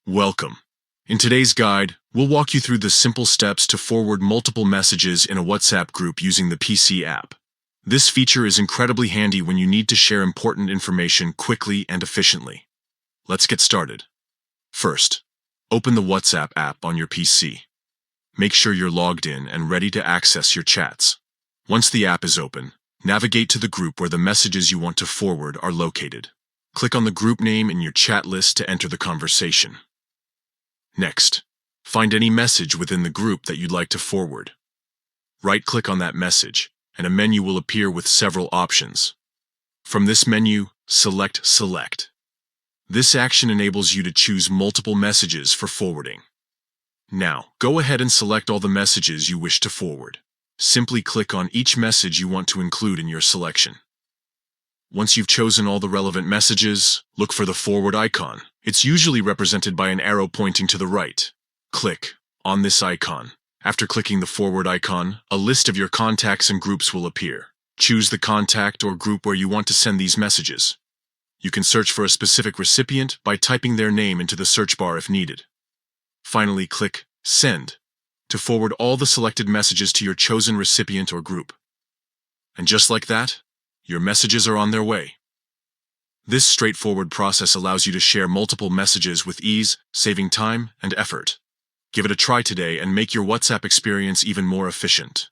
Welcome. In today's guide, we'll walk you through the simple steps to forward multiple messages in a WhatsApp group using the PC app. This feature is incredibly handy when you need to share important information quickly and efficiently. Let's get started. First, open the WhatsApp app on your PC. Make sure you're logged in and ready to access your chats. Once the app is open, navigate to the group where the messages you want to forward are located. Click on the group name in your chat list to enter the conversation. Next, find any message within the group that you'd like to forward. Right-click on that message, and a menu will appear with several options. From this menu, select Select. This action enables you to choose multiple messages for forwarding. Now, go ahead and select all the messages you wish to forward. Simply click on each message you want to include in your selection. Once you've chosen all the relevant messages, look for the forward icon. It's usually represented by an arrow pointing to the right. Click on this icon. After clicking the forward icon, a list of your contacts and groups will appear. Choose the contact or group where you want to send these messages. You can search for a specific recipient by typing their name into the search bar if needed. Finally, click Send to forward all the selected messages to your chosen recipient or group. And just like that, your messages are on their way. This straightforward process allows you to share multiple messages with ease, saving time and effort. Give it a try today and make your WhatsApp experience even more efficient.